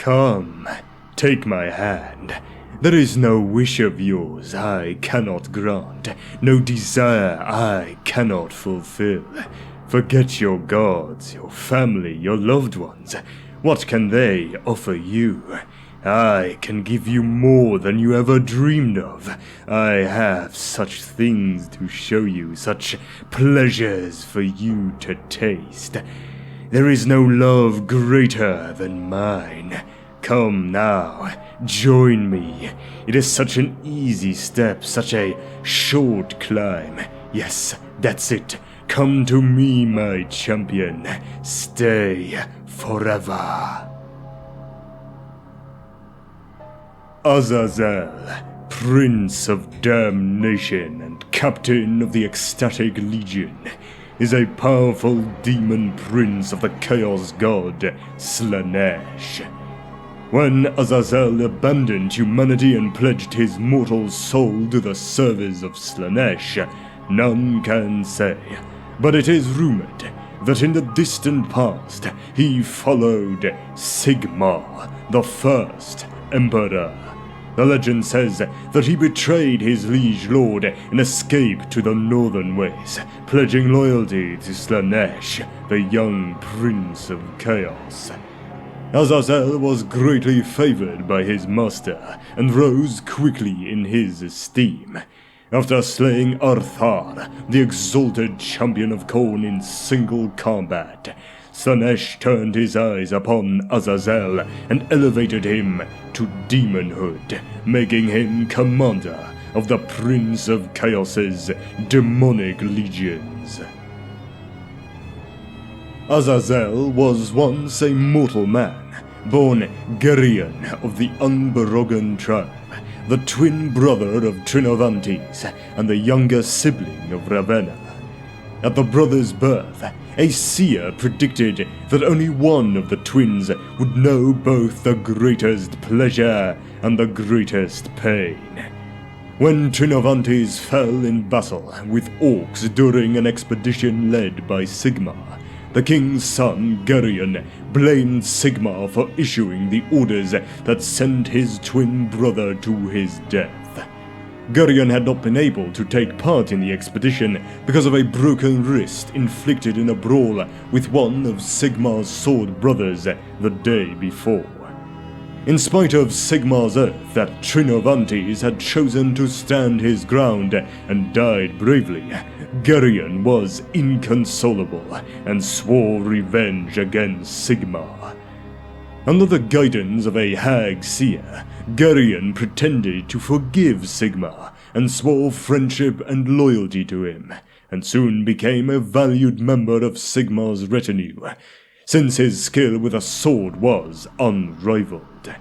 Come, take my hand. There is no wish of yours I cannot grant, no desire I cannot fulfill. Forget your gods, your family, your loved ones. What can they offer you? I can give you more than you ever dreamed of. I have such things to show you, such pleasures for you to taste. There is no love greater than mine. Come now, join me. It is such an easy step, such a short climb. Yes, that's it. Come to me, my champion. Stay forever. Azazel, Prince of Damnation and Captain of the Ecstatic Legion, is a powerful demon prince of the Chaos God, Slaanesh. When Azazel abandoned humanity and pledged his mortal soul to the service of Slaanesh, none can say, but it is rumored that in the distant past he followed Sigmar, the first Emperor. The legend says that he betrayed his liege lord and escaped to the northern ways, pledging loyalty to Slaanesh, the young Prince of Chaos. Azazel was greatly favored by his master and rose quickly in his esteem. After slaying Arthar, the exalted champion of Khorne in single combat, Slaanesh turned his eyes upon Azazel and elevated him to demonhood, making him commander of the Prince of Chaos's demonic legions. Azazel was once a mortal man, born Geryon of the Unborogan tribe, the twin brother of Trinovantes and the younger sibling of Ravenna. At the brother's birth, a seer predicted that only one of the twins would know both the greatest pleasure and the greatest pain. When Trinovantes fell in battle with orcs during an expedition led by Sigmar, the king's son, Geryon, blamed Sigmar for issuing the orders that sent his twin brother to his death. Geryon had not been able to take part in the expedition because of a broken wrist inflicted in a brawl with one of Sigmar's sword brothers the day before. In spite of Sigmar's oath that Trinovantes had chosen to stand his ground and died bravely, Geryon was inconsolable and swore revenge against Sigmar. Under the guidance of a hag seer, Geryon pretended to forgive Sigmar and swore friendship and loyalty to him, and soon became a valued member of Sigmar's retinue, since his skill with a sword was unrivaled.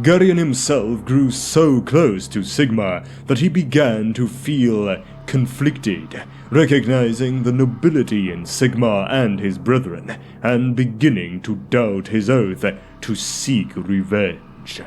Geryon himself grew so close to Sigmar that he began to feel conflicted, recognizing the nobility in Sigmar and his brethren, and beginning to doubt his oath to seek revenge.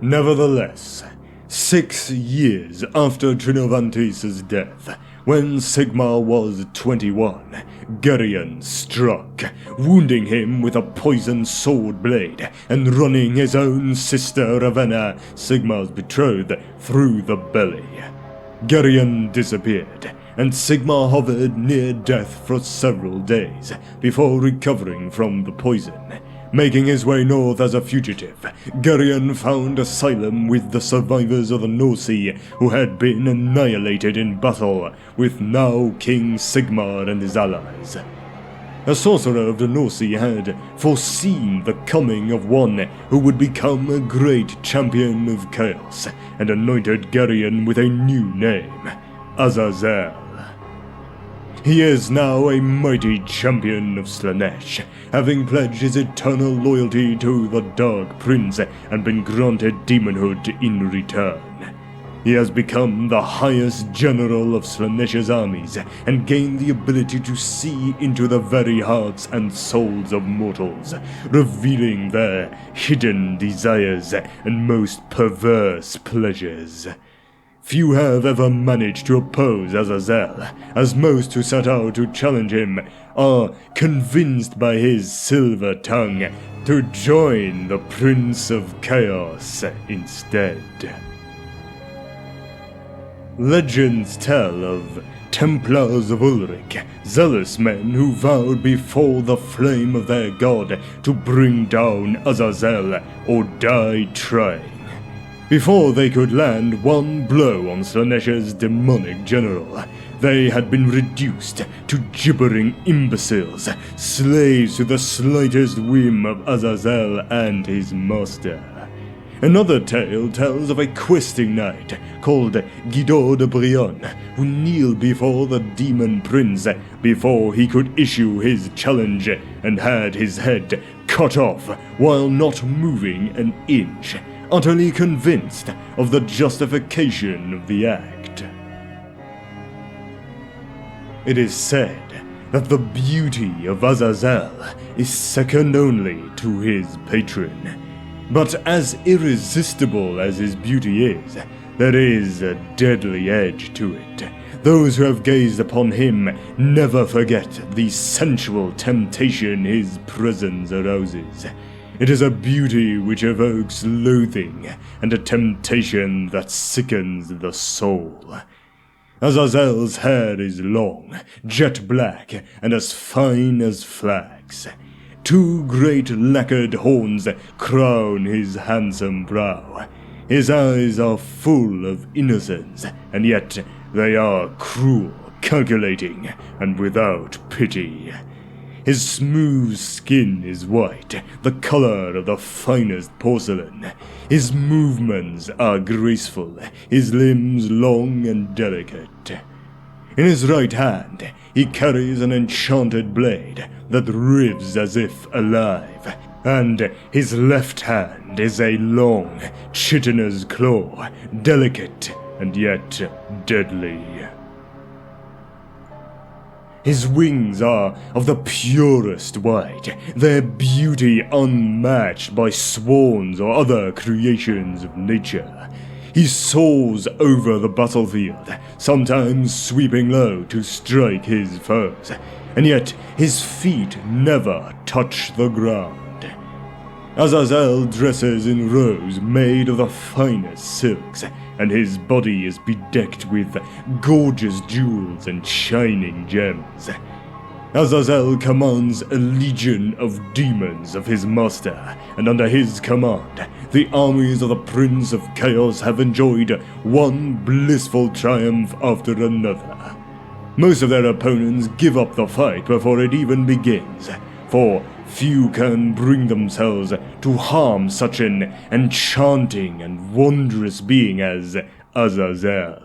Nevertheless, 6 years after Trinovantes' death, when Sigmar was 21, Geryon struck, wounding him with a poisoned sword blade and running his own sister Ravenna, Sigmar's betrothed, through the belly. Geryon disappeared, and Sigmar hovered near death for several days before recovering from the poison. Making his way north as a fugitive, Geryon found asylum with the survivors of the Norsi who had been annihilated in battle with now King Sigmar and his allies. A sorcerer of the Norsi had foreseen the coming of one who would become a great champion of chaos, and anointed Geryon with a new name, Azazel. He is now a mighty champion of Slaanesh, having pledged his eternal loyalty to the Dark Prince and been granted demonhood in return. He has become the highest general of Slaanesh's armies and gained the ability to see into the very hearts and souls of mortals, revealing their hidden desires and most perverse pleasures. few have ever managed to oppose Azazel, as most who set out to challenge him are convinced by his silver tongue to join the Prince of Chaos instead. Legends tell of Templars of Ulrich, zealous men who vowed before the flame of their god to bring down Azazel or die trying. Before they could land one blow on Slaanesha's demonic general, they had been reduced to gibbering imbeciles, slaves to the slightest whim of Azazel and his master. Another tale tells of a questing knight called Guido de Brion, who kneeled before the demon prince before he could issue his challenge and had his head cut off while not moving an inch, utterly convinced of the justification of the act. It is said that the beauty of Azazel is second only to his patron. But as irresistible as his beauty is, there is a deadly edge to it. Those who have gazed upon him never forget the sensual temptation his presence arouses. It is a beauty which evokes loathing, and a temptation that sickens the soul. Azazel's hair is long, jet black, and as fine as flax. 2 great lacquered horns crown his handsome brow. His eyes are full of innocence, and yet they are cruel, calculating, and without pity. His smooth skin is white, the color of the finest porcelain. His movements are graceful, his limbs long and delicate. In his right hand, he carries an enchanted blade that rives as if alive, and his left hand is a long, chitinous claw, delicate and yet deadly. His wings are of the purest white, their beauty unmatched by swans or other creations of nature. He soars over the battlefield, sometimes sweeping low to strike his foes, and yet his feet never touch the ground. Azazel dresses in robes made of the finest silks, and his body is bedecked with gorgeous jewels and shining gems. Azazel commands a legion of demons of his master, and under his command, the armies of the Prince of Chaos have enjoyed one blissful triumph after another. Most of their opponents give up the fight before it even begins, for few can bring themselves to harm such an enchanting and wondrous being as Azazel.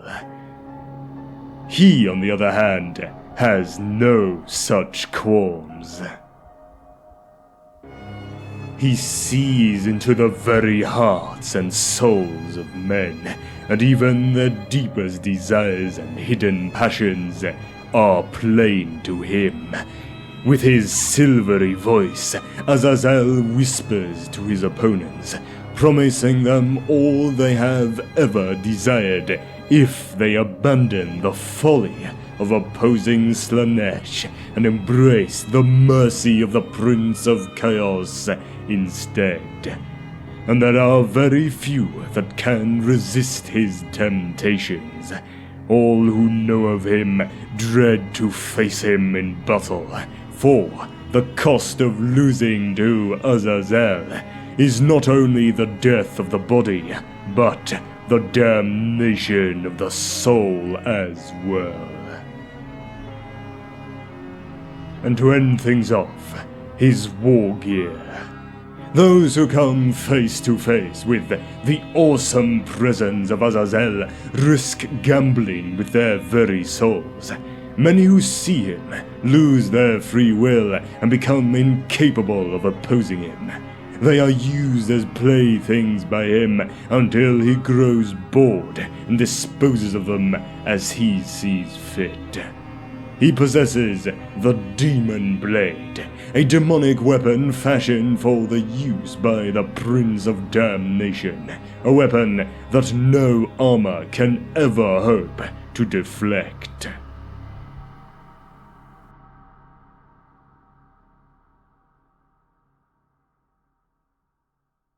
He, on the other hand, has no such qualms. He sees into the very hearts and souls of men, and even their deepest desires and hidden passions are plain to him. With his silvery voice, Azazel whispers to his opponents, promising them all they have ever desired if they abandon the folly of opposing Slaanesh and embrace the mercy of the Prince of Chaos instead. And there are very few that can resist his temptations. All who know of him dread to face him in battle, for the cost of losing to Azazel is not only the death of the body, but the damnation of the soul as well. And to end things off, his Wargear. Those who come face to face with the awesome presence of Azazel risk gambling with their very souls. Many who see him lose their free will and become incapable of opposing him. They are used as playthings by him until he grows bored and disposes of them as he sees fit. He possesses the Demon Blade, a demonic weapon fashioned for the use by the Prince of Damnation, a weapon that no armor can ever hope to deflect.